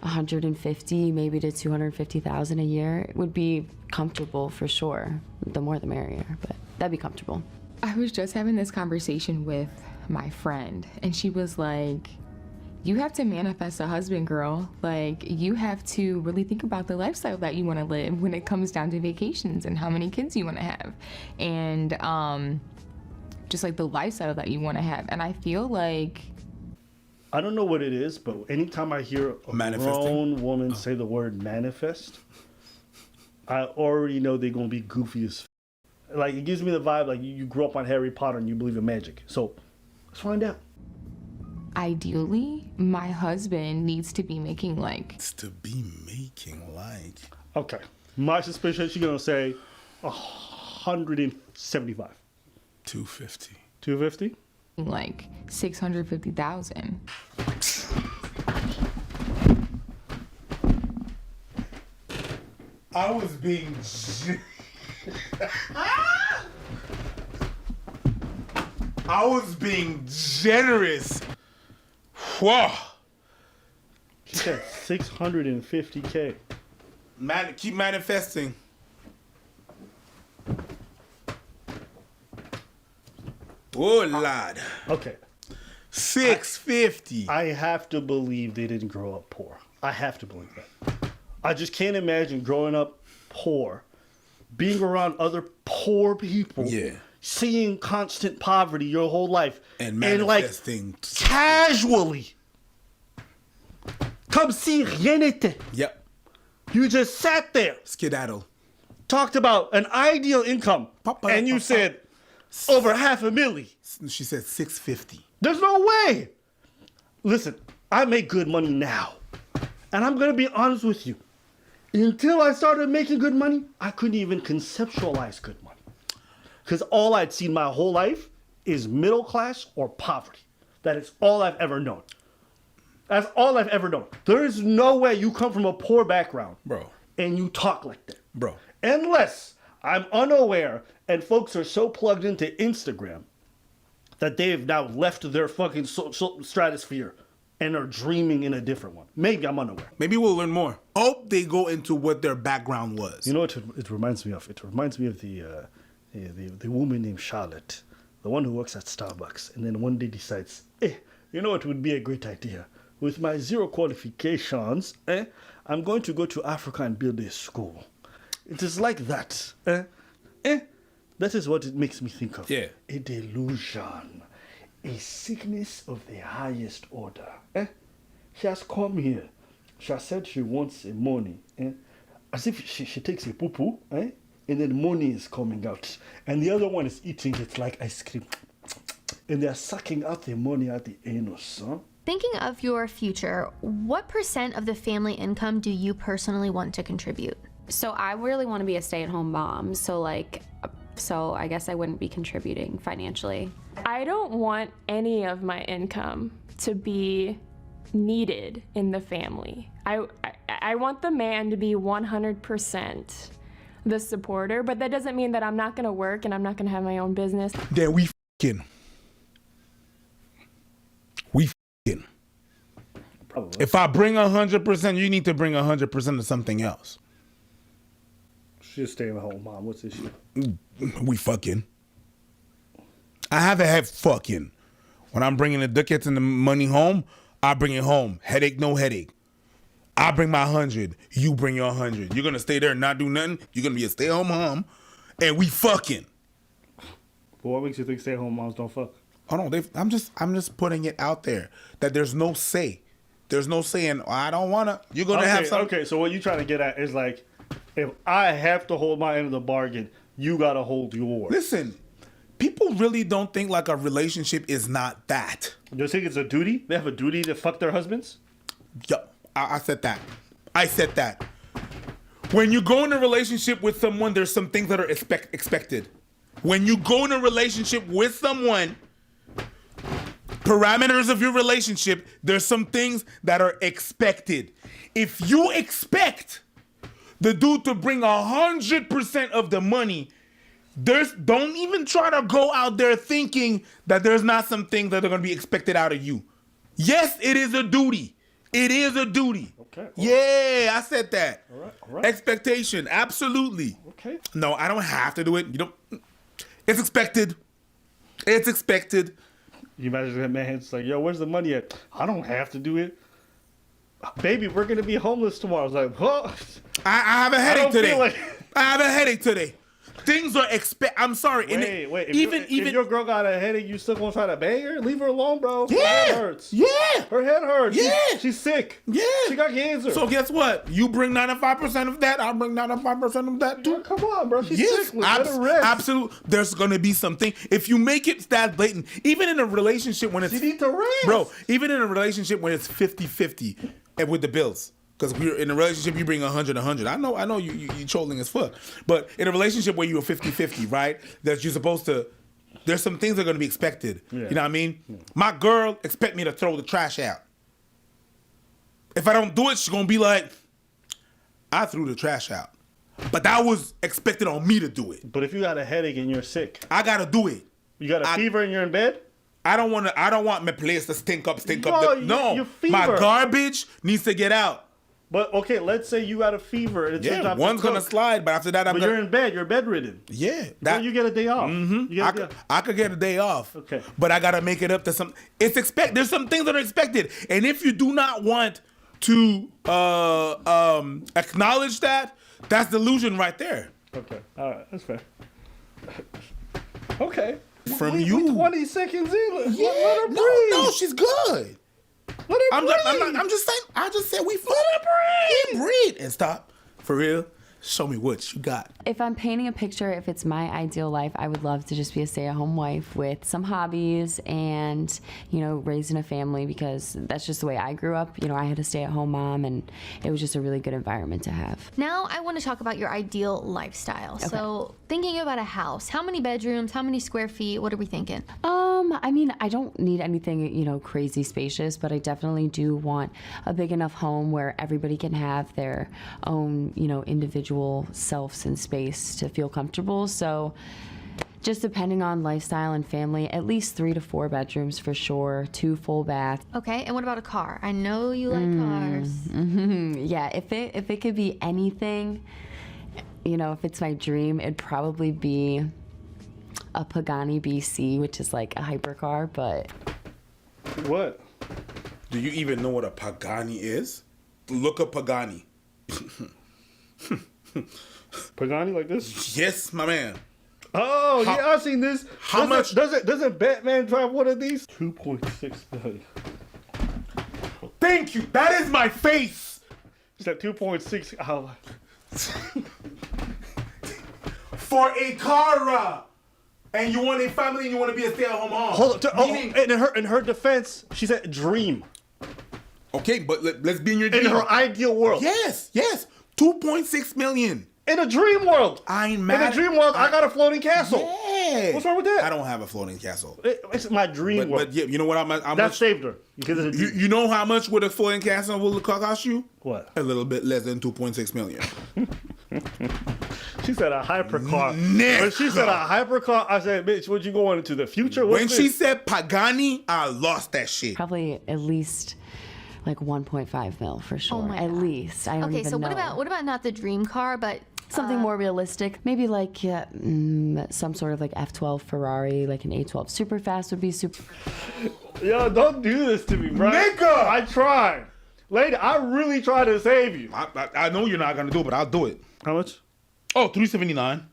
150, maybe to 250,000 a year would be comfortable for sure. The more the merrier, but that'd be comfortable. I was just having this conversation with my friend, and she was like, you have to manifest a husband, girl. Like, you have to really think about the lifestyle that you want to live when it comes down to vacations and how many kids you want to have. And just like the lifestyle that you want to have. And I feel like, I don't know what it is, but anytime I hear a grown woman say the word manifest, I already know they're going to be goofy as f. Like, it gives me the vibe like you grew up on Harry Potter and you believe in magic. So, let's find out. ideally, my husband needs to be making like... Okay. My suspicion, she's going to say 175. 250. 250? like 650,000. I was being I was being generous. Whoa. She said 650K. Man, keep manifesting. Oh, Lord. Okay. 650. I have to believe they didn't grow up poor. I have to believe that. I just can't imagine growing up poor, being around other poor people, seeing constant poverty your whole life, and manifesting like casually. Comme si rien n'était. Yep. You just sat there. Skedaddle. Talked about an ideal income, and you said over $500,000. She said 650. There's no way. Listen, I make good money now. And I'm going to be honest with you. Until I started making good money, I couldn't even conceptualize good money. Because all I'd seen my whole life is middle class or poverty. That is all I've ever known. That's all I've ever known. There is no way you come from a poor background, bro, and you talk like that, bro. Unless I'm unaware and folks are so plugged into Instagram that they've now left their fucking stratosphere and are dreaming in a different one. Maybe I'm unaware. Maybe we'll learn more. Hope they go into what their background was. You know what it reminds me of? It reminds me of the woman named Charlotte, the one who works at Starbucks, and then one day decides, you know what would be a great idea? With my zero qualifications, I'm going to go to Africa and build a school. It is like that. That is what it makes me think of. Yeah. A delusion. A sickness of the highest order. She has come here. She has said she wants a money. As if she takes a poo-poo, and then money is coming out. And the other one is eating it like ice cream. And they're sucking out the money at the anus, huh? Thinking of your future, what % of the family income do you personally want to contribute? So I really want to be a stay-at-home mom. So I guess I wouldn't be contributing financially. I don't want any of my income to be needed in the family. I want the man to be 100% the supporter, but that doesn't mean that I'm not going to work and I'm not going to have my own business. Then we f***ing. Probably. If I bring 100%, you need to bring 100% of something else. She's staying at home, mom. What's the issue? We fucking. I haven't had fucking. When I'm bringing the ducats and the money home, I bring it home. Headache, no headache. I bring my 100. You bring your 100. You're going to stay there and not do nothing. You're going to be a stay-at-home mom. And we fucking. But what makes you think stay-at-home moms don't fuck? Oh, no. I'm just putting it out there that there's no say. There's no saying, I don't want to. You're going to have something. Okay, so what you're trying to get at is like, if I have to hold my end of the bargain, you got to hold yours. Listen, people really don't think like a relationship is not that. You think it's a duty? They have a duty to fuck their husbands? Yo, I said that. I said that. When you go in a relationship with someone, there's some things that are expected. When you go in a relationship with someone, parameters of your relationship, there's some things that are expected. If you expect the dude to bring 100% of the money, don't even try to go out there thinking that there's not some things that are going to be expected out of you. Yes, it is a duty. It is a duty. Okay. Yeah, I said that. All right. Expectation, absolutely. Okay. No, I don't have to do it. You don't. It's expected. It's expected. You imagine that man's like, yo, where's the money at? I don't have to do it. Baby, we're going to be homeless tomorrow. I was like, well, I have a headache don't feel today. like- I have a headache today. Things are I'm sorry. wait. Even if your girl got a headache, you still going to try to bang her? Leave her alone, bro. Her Yeah. head hurts. Yeah. Her head hurts. Yeah. She's sick. Yeah. She got cancer. So guess what? You bring 95% of that. I'll bring 95% of that too. Come on, bro. She's Yes, sick. Let her rest. absolutely. There's gonna be something. If you make it that blatant, even in a relationship when it's She need to rest. bro, even in a relationship when it's 50-50 and with the bills. Because we're in a relationship, you bring 100. I know you trolling as fuck. But in a relationship where you're 50-50, right? That you're supposed to. There's some things that are gonna be expected. Yeah. You know what I mean? My girl expect me to throw the trash out. If I don't do it, she's gonna be like, I threw the trash out. But that was expected on me to do it. But if you got a headache and you're sick, I gotta do it. you got a fever and you're in bed, I don't want my place to stink up. No, No, your my fever. garbage needs to get out. but okay, let's say you got a fever and it's your Yeah, job one's to gonna cook, slide, but after that, I'm but gonna. you're in bed, you're bedridden. Yeah, So you get a day off. You get a day off. I could get a day off. Okay. But I gotta make it up to some. There's some things that are expected, and if you do not want to acknowledge that, that's delusion right there. Okay, all right, that's fair. Okay. From we you. 20 seconds in. Let her breathe. No, she's good. Let her breathe. I'm just saying. I just said we. Let her breathe. And stop. For real. Show me what you got. If I'm painting a picture, if it's my ideal life, I would love to just be a stay-at-home wife with some hobbies and, raising a family, because that's just the way I grew up. I had a stay-at-home mom, and it was just a really good environment to have. Now I want to talk about your ideal lifestyle. So thinking about a house, how many bedrooms, how many square feet, what are we thinking? I don't need anything, crazy spacious, but I definitely do want a big enough home where everybody can have their own, individual selves and space to feel comfortable. So just depending on lifestyle and family, at least 3 to 4 bedrooms for sure, 2 full baths. Okay, and what about a car? I know you like cars. Yeah, if it could be anything, if it's my dream, it'd probably be a Pagani BC, which is like a hypercar, but What? Do you even know what a Pagani is? Look up Pagani. Pagani like this? Yes, my man. Oh, yeah, I've seen this. How much- Doesn't Batman drive one of these? 2.6 billion. Thank you. That is my face. Is that 2.6? Oh. For a car. And you want a family and you want to be a stay-at-home mom. Hold on. Meaning- In her defense, she said dream. Okay, but let's be in your In dream. her ideal world. Yes. 2.6 million. In a dream world. I ain't mad. In a dream world, I got a floating castle. Yeah. What's wrong with that? I don't have a floating castle. It's my dream world. But yeah, you know what? How That much? saved her. Because it's a dream. You know how much would a floating castle will cost you? What? A little bit less than 2.6 million. She said a hypercar. Nigga. When she said a hypercar, I said, bitch, what you going into the future? What's When this? she said Pagani, I lost that shit. probably at least like 1.5 mil for sure. my At God. least. I don't Okay, even so know. what about not the dream car, but Something more realistic, maybe like some sort of like F12 Ferrari, like an A12 super fast would be super. Yo, don't do this to me, bro. Nigga! I tried. Lady, I really tried to save you. I know you're not gonna do it, but I'll do it. How much? Oh, 379.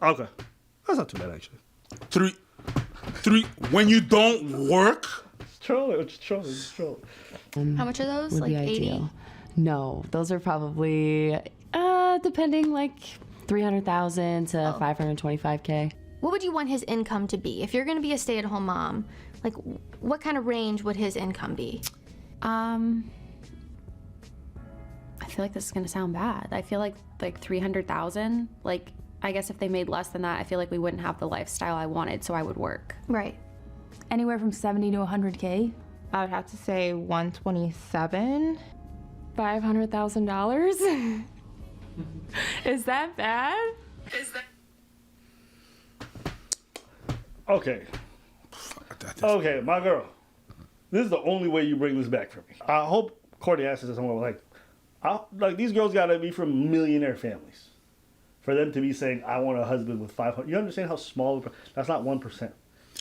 Okay. That's not too bad, actually. Three. When you don't work, It's trolling. It's trolling. It's trolling. how much are those? Would Like be 80? ideal. No, those are probably depending like 300,000 to 525K. What would you want his income to be? If you're going to be a stay-at-home mom, like what kind of range would his income be? I feel like this is gonna sound bad. I feel like 300,000. Like, I guess if they made less than that, I feel like we wouldn't have the lifestyle I wanted, so I would work. Right. Anywhere from 70 to 100K. I would have to say 127. $500,000? Is that bad? Okay. Okay, my girl. This is the only way you bring this back for me. I hope Courtney asked this someone like these girls got to be from millionaire families for them to be saying, I want a husband with 500. You understand how small? That's not 1%.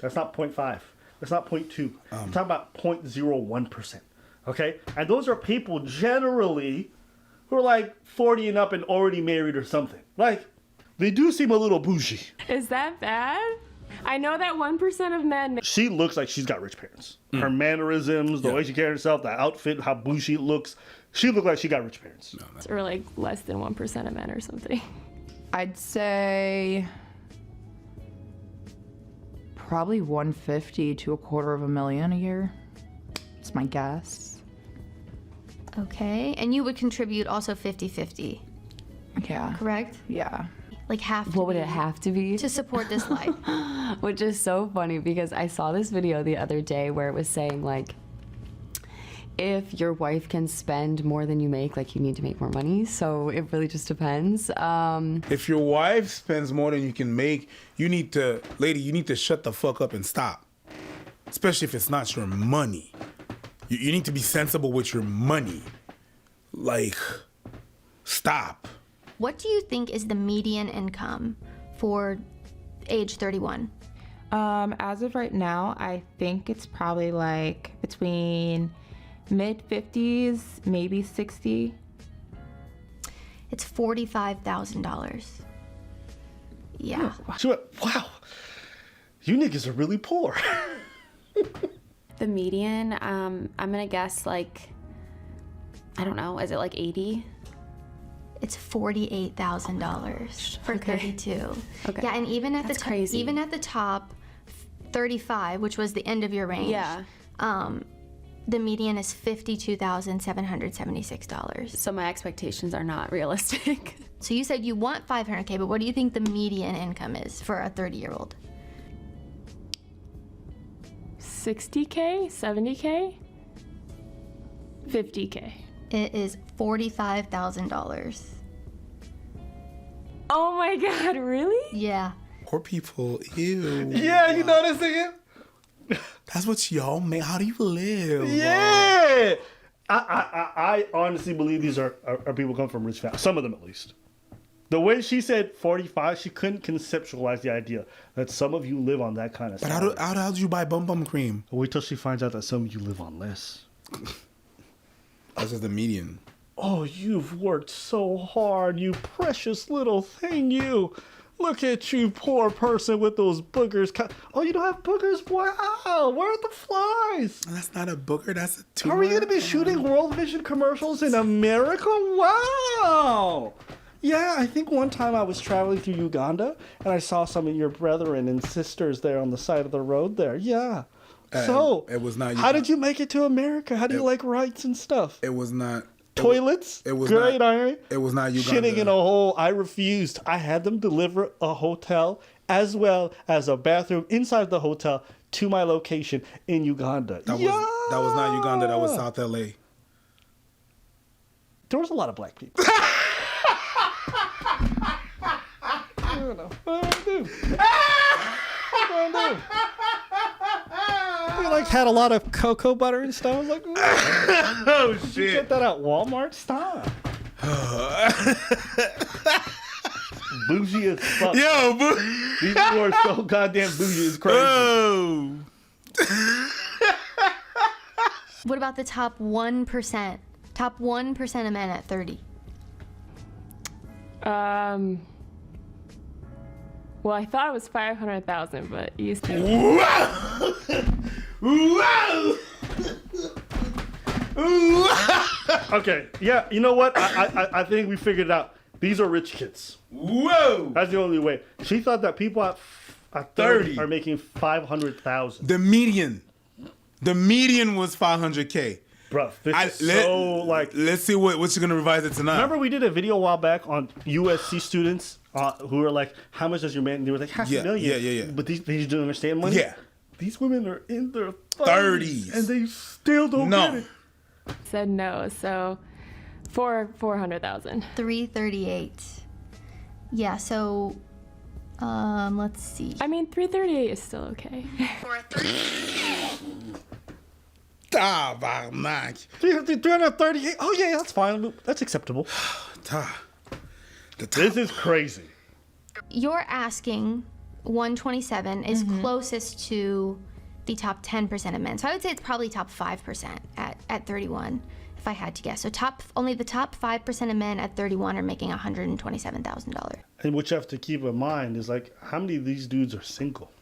That's not 0.5. That's not 0.2. I'm talking about 0.01%. Okay? And those are people generally who are like 40 and up and already married or something. Like, they do seem a little bougie. Is that bad? I know that 1% of men. She looks like she's got rich parents. Her mannerisms, the way she carries herself, the outfit, how bougie it looks. She looked like she got rich parents. Or like less than 1% of men or something. I'd say probably 150 to $250,000 a year. That's my guess. Okay. And you would contribute also 50-50, Yeah. correct? Yeah. Like half. What would it have to be? to support this life? Which is so funny because I saw this video the other day where it was saying like, if your wife can spend more than you make, like you need to make more money. So it really just depends. If your wife spends more than you can make, you need to shut the fuck up and stop. Especially if it's not your money. You need to be sensible with your money. Like, stop. What do you think is the median income for age 31? As of right now, I think it's probably like between mid-50s, maybe 60. It's $45,000. Yeah. She went, wow, you niggas are really poor. The median, I'm gonna guess like, I don't know, is it like 80? It's $48,000 for 32. Okay. Yeah, and even at That's the crazy. even at the top, 35, which was the end of your range. Yeah. The median is $52,776. So my expectations are not realistic. So you said you want 500K, but what do you think the median income is for a 30-year-old? 60K? 70K? 50K. It is $45,000. Oh my God, really? Yeah. Poor people, ew. Yeah, you know this again? That's what y'all make. How do you live? Yeah. I honestly believe these are people who come from rich families. Some of them at least. The way she said 45, she couldn't conceptualize the idea that some of you live on that kind of But salary. how the hell did you buy bum cream? Wait till she finds out that some of you live on less. That's just the median. Oh, you've worked so hard, you precious little thing, you. Look at you, poor person with those boogers. Oh, you don't have boogers? Wow, where are the flies? That's not a booger, that's a tumor. Are we going to be shooting World Vision commercials in America? Wow. Yeah, I think one time I was traveling through Uganda and I saw some of your brethren and sisters there on the side of the road there. Yeah. So, it was not how did you make it to America? How do you like rights and stuff? It was not. Toilets? It was Great not, iron? It was not Uganda. Shitting in a hole. I refused. I had them deliver a hotel as well as a bathroom inside the hotel to my location in Uganda. That was not Uganda, that was South LA. There was a lot of black people. I don't know. What do I do? What do I do? They like had a lot of cocoa butter and stuff. I was like, oh shit! You get that at Walmart? Stop. Bougie as fuck. Yo, These people are so goddamn bougie. It's crazy. Oh. What about the top 1%? Top 1% of men at 30. Well, I thought it was 500,000, but you said Okay, yeah, you know what? I think we figured it out. These are rich kids. Whoa! That's the only way. She thought that people at 30 are making 500,000. The median was 500K. Bruh, this is so like. Let's see what you're gonna revise it tonight. Remember we did a video a while back on USC students who were like, how much does your man? They were like, half a million. Yeah. But they just don't understand money. Yeah. These women are in their 30s. and they still don't get it. said no. So 400,000. 338. Yeah, so let's see. I mean, 338 is still okay. Tabarnak. 338. Oh yeah, that's fine. That's acceptable. This is crazy. You're asking 127 is closest to the top 10% of men. So I would say it's probably top 5% at 31, if I had to guess. So only the top 5% of men at 31 are making $127,000. And what you have to keep in mind is like, how many of these dudes are single?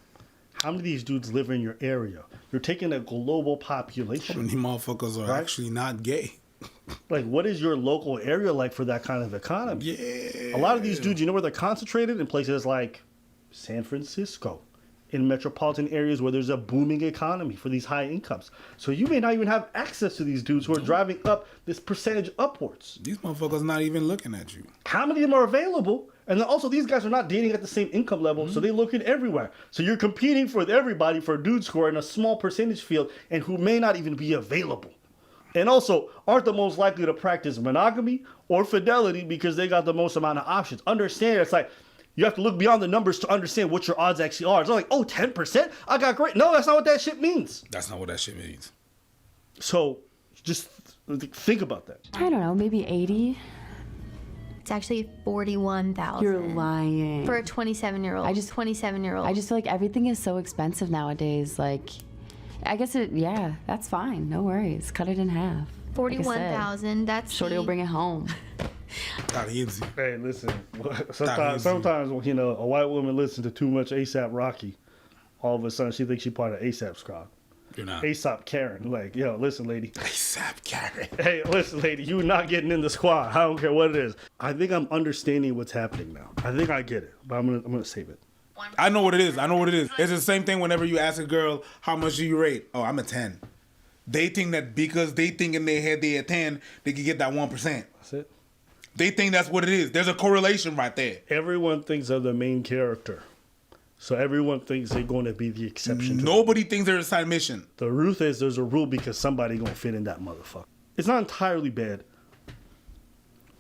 How many of these dudes live in your area? You're taking a global population. How many motherfuckers are actually not gay? Like, what is your local area like for that kind of economy? Yeah. A lot of these dudes, you know where they're concentrated? In places like San Francisco, in metropolitan areas where there's a booming economy for these high incomes. So you may not even have access to these dudes who are driving up this percentage upwards. These motherfuckers not even looking at you. How many of them are available? And then also, these guys are not dating at the same income level, so they're looking everywhere. So you're competing with everybody for dudes who are in a small percentage field and who may not even be available. And also, aren't the most likely to practice monogamy or fidelity because they got the most amount of options. Understand, it's like, you have to look beyond the numbers to understand what your odds actually are. It's not like, oh, 10%? I got great. No, that's not what that shit means. That's not what that shit means. So, just think about that. I don't know, maybe 80. It's actually 41,000. You're lying. For a 27-year-old. 27-year-old. I just feel like everything is so expensive nowadays. Like, I guess that's fine. No worries. Cut it in half. 41,000. That's Shorty will bring it home. Hey, listen. Sometimes, you know, a white woman listens to too much ASAP Rocky. All of a sudden, she thinks she's part of ASAP squad. You're not. ASAP Karen. Like, yo, listen, lady. ASAP Karen. Hey, listen, lady. You're not getting in the squad. I don't care what it is. I think I'm understanding what's happening now. I think I get it, but I'm gonna save it. I know what it is. It's the same thing whenever you ask a girl, how much do you rate? Oh, I'm a 10. They think that because they think in their head they at 10, they can get that 1%. That's it. They think that's what it is. There's a correlation right there. Everyone thinks they're the main character. So everyone thinks they're going to be the exception. Nobody thinks they're a side mission. The truth is there's a rule because somebody going to fit in that motherfucker. It's not entirely bad.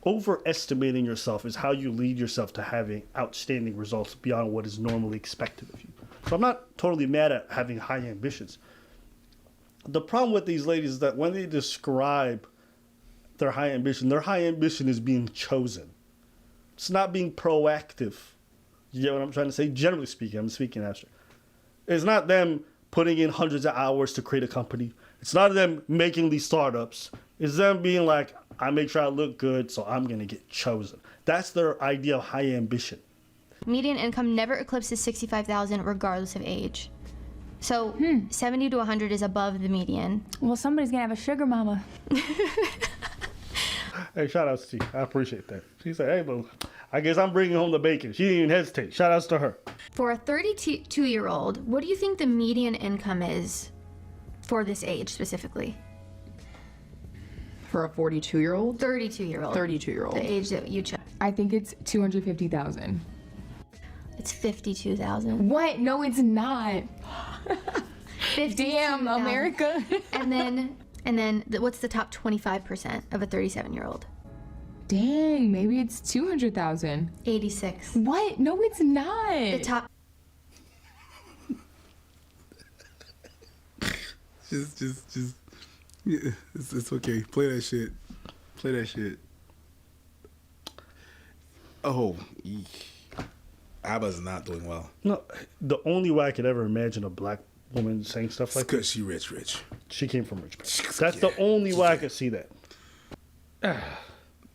Overestimating yourself is how you lead yourself to having outstanding results beyond what is normally expected of you. So I'm not totally mad at having high ambitions. The problem with these ladies is that when they describe their high ambition is being chosen. It's not being proactive. You get what I'm trying to say? Generally speaking, I'm speaking abstract. It's not them putting in hundreds of hours to create a company. It's not them making these startups. It's them being like, I make sure I look good, so I'm going to get chosen. That's their idea of high ambition. Median income never eclipses 65,000 regardless of age. So 70 to 100 is above the median. Well, somebody's gonna have a sugar mama. Hey, shout outs to you. I appreciate that. She said, hey, boo, I guess I'm bringing home the bacon. She didn't even hesitate. Shout outs to her. For a 32-year-old, what do you think the median income is for this age specifically? For a 42-year-old? 32-year-old. 32-year-old. The age that you chose. I think it's 250,000. It's 52,000. What? No, it's not. Damn, America. and then what's the top 25% of a 37-year-old? Dang, maybe it's 200,000. 86. What? No, it's not. The top. Just. Yeah, it's okay. Play that shit. Oh, Abba's not doing well. No, the only way I could ever imagine a black woman saying stuff like because that. she rich. She came from rich parents. That's the only way I could see that.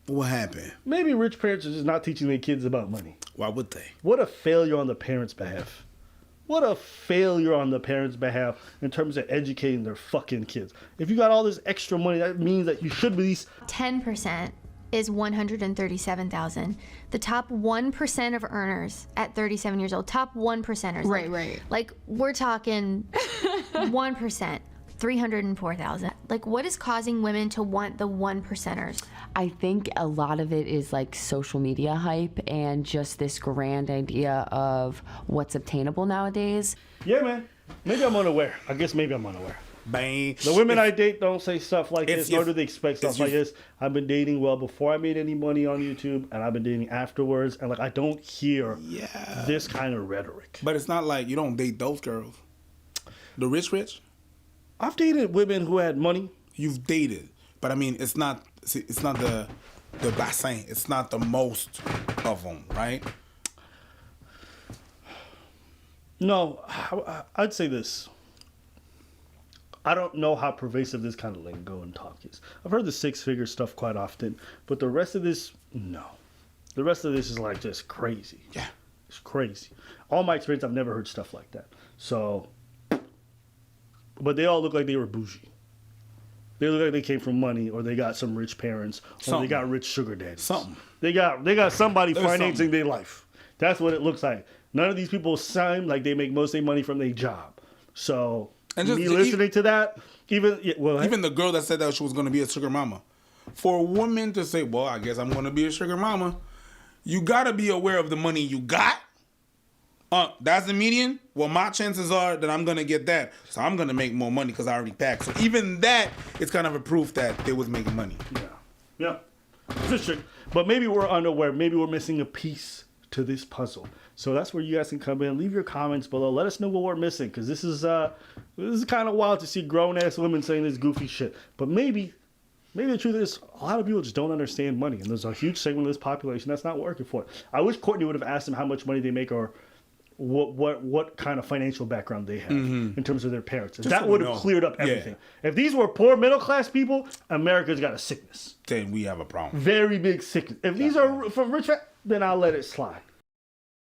What happened? Maybe rich parents are just not teaching their kids about money. Why would they? What a failure on the parents' behalf. What a failure on the parents' behalf in terms of educating their fucking kids. If you got all this extra money, that means that you should be these 10% is 137,000. The top 1% of earners at 37 years old, top 1%ers. Right. Like we're talking 1%, 304,000. Like what is causing women to want the 1%ers? I think a lot of it is like social media hype and just this grand idea of what's obtainable nowadays. Yeah, man. Maybe I'm unaware. I guess maybe I'm unaware. Bang. The women I date don't say stuff like this, nor do they expect stuff like this. I've been dating well before I made any money on YouTube, and I've been dating afterwards, and like I don't hear this kind of rhetoric. But it's not like you don't date those girls. The rich? I've dated women who had money. You've dated, but I mean, it's not the bassin. It's not the most of them, right? No, I'd say this. I don't know how pervasive this kind of lingo and talk is. I've heard the 6-figure stuff quite often, but the rest of this, no. The rest of this is like just crazy. Yeah. It's crazy. All my experience, I've never heard stuff like that. So, but they all look like they were bougie. They look like they came from money, or they got some rich parents, or they got rich sugar daddies. Something. They got somebody There's financing something. their life. That's what it looks like. None of these people sound like they make most of their money from their job. So, And just- me listening to that, even Even the girl that said that she was going to be a sugar mama, for a woman to say, "Well, I guess I'm going to be a sugar mama," you got to be aware of the money you got. That's the median. Well, my chances are that I'm going to get that, so I'm going to make more money because I already packed. So even that is kind of a proof that they was making money. Yeah. It's true. But maybe we're unaware. Maybe we're missing a piece to this puzzle. So that's where you guys can come in. Leave your comments below. Let us know what we're missing, because this is kind of wild to see grown-ass women saying this goofy shit. But maybe the truth is a lot of people just don't understand money, and there's a huge segment of this population that's not working for it. I wish Courtney would have asked them how much money they make, or what kind of financial background they have in terms of their parents. That would have cleared up everything. Yeah. If these were poor middle-class people, America's got a sickness. Then we have a problem. Very big sickness. If these are from rich, then I'll let it slide.